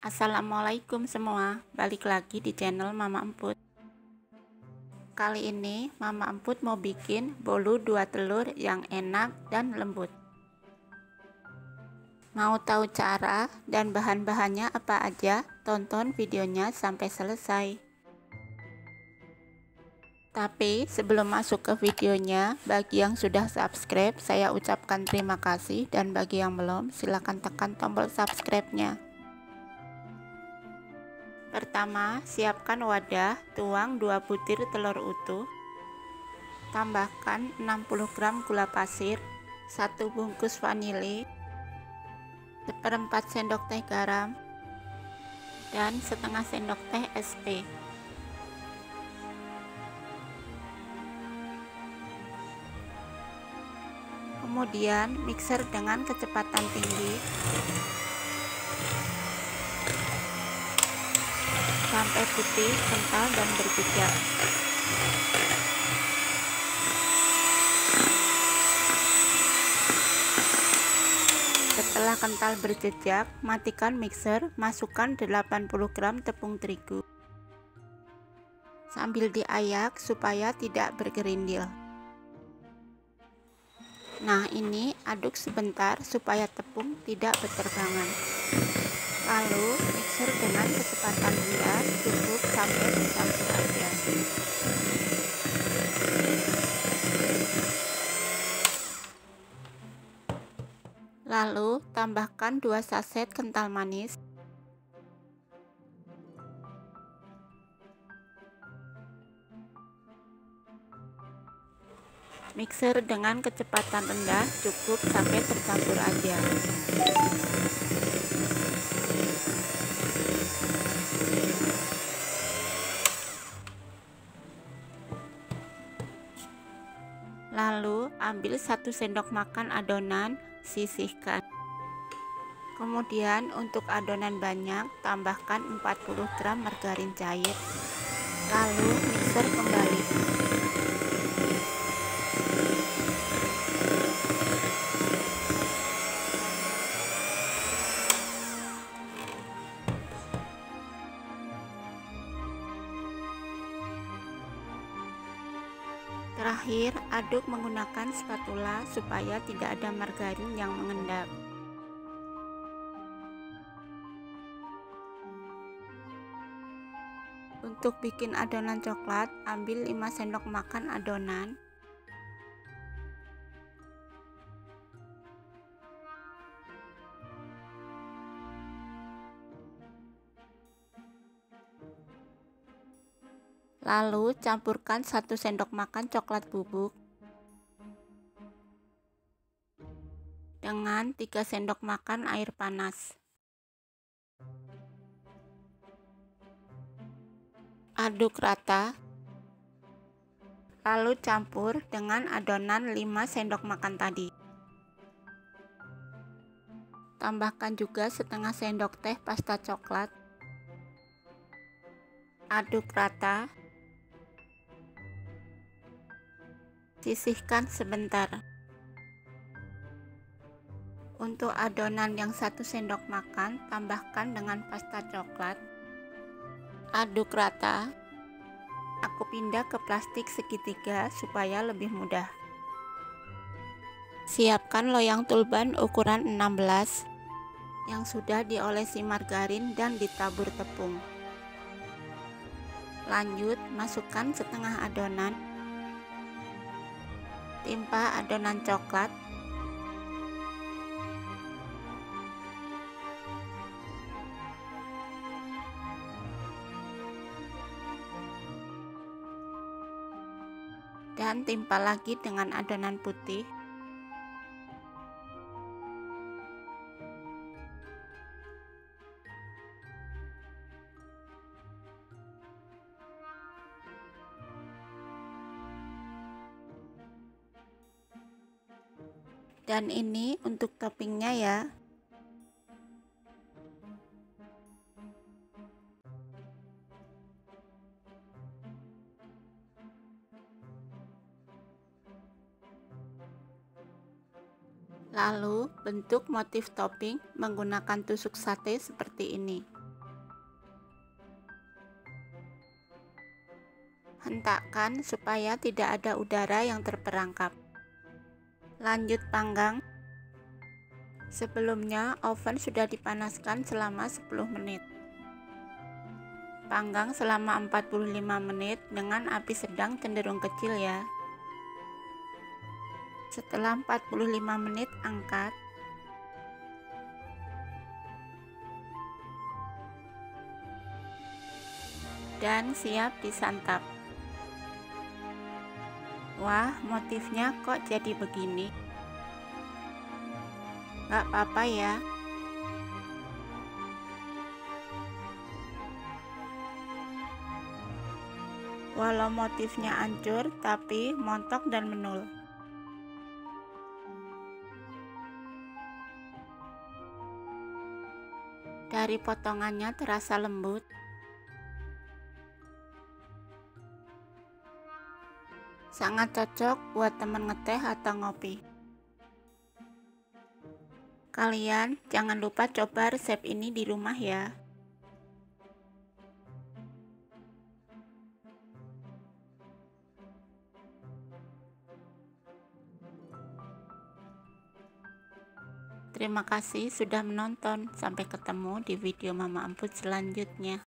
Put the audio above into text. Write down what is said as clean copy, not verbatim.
Assalamualaikum semua, balik lagi di channel Mama Emput. Kali ini Mama Emput mau bikin bolu 2 telur yang enak dan lembut. Mau tahu cara dan bahan-bahannya apa aja? Tonton videonya sampai selesai. Tapi sebelum masuk ke videonya, bagi yang sudah subscribe saya ucapkan terima kasih, dan bagi yang belum silahkan tekan tombol subscribe-nya. Pertama, siapkan wadah, tuang 2 butir telur utuh, tambahkan 60 gram gula pasir, 1 bungkus vanili, 1/4 sendok teh garam, dan setengah sendok teh SP. Kemudian mixer dengan kecepatan tinggi sampai putih, kental, dan berjejak. Setelah kental berjejak, matikan mixer, masukkan 80 gram tepung terigu. Sambil diayak supaya tidak bergerindil. Nah, ini aduk sebentar supaya tepung tidak berterbangan. Lalu mixer dengan kecepatan rendah, cukup sampai bercampur aja. Lalu tambahkan 2 saset kental manis, mixer dengan kecepatan rendah, cukup sampai tercampur aja. Lalu ambil 1 sendok makan adonan, sisihkan. Kemudian untuk adonan banyak, tambahkan 40 gram margarin cair. Lalu mixer kembali. Terakhir, aduk menggunakan spatula supaya tidak ada margarin yang mengendap. Untuk bikin adonan coklat, ambil 5 sendok makan adonan, lalu campurkan 1 sendok makan coklat bubuk dengan 3 sendok makan air panas. Aduk rata, lalu campur dengan adonan 5 sendok makan tadi. Tambahkan juga setengah sendok teh pasta coklat. Aduk rata, sisihkan sebentar. Untuk adonan yang 1 sendok makan, tambahkan dengan pasta coklat. Aduk rata. Aku pindah ke plastik segitiga supaya lebih mudah. Siapkan loyang tulban ukuran 16 yang sudah diolesi margarin dan ditabur tepung. Lanjut, masukkan setengah adonan. Timpa adonan coklat. Dan timpa lagi dengan adonan putih. Dan ini untuk toppingnya ya. Lalu bentuk motif topping menggunakan tusuk sate seperti ini. Hentakkan supaya tidak ada udara yang terperangkap. Lanjut panggang. Sebelumnya oven sudah dipanaskan selama 10 menit. Panggang selama 45 menit dengan api sedang cenderung kecil ya. Setelah 45 menit angkat. Dan siap disantap. Wah, motifnya kok jadi begini? Gak apa-apa ya. Walau motifnya hancur, tapi montok dan menul. Dari potongannya terasa lembut. Sangat cocok buat temen ngeteh atau ngopi. Kalian jangan lupa coba resep ini di rumah ya. Terima kasih sudah menonton. Sampai ketemu di video Mama Emput selanjutnya.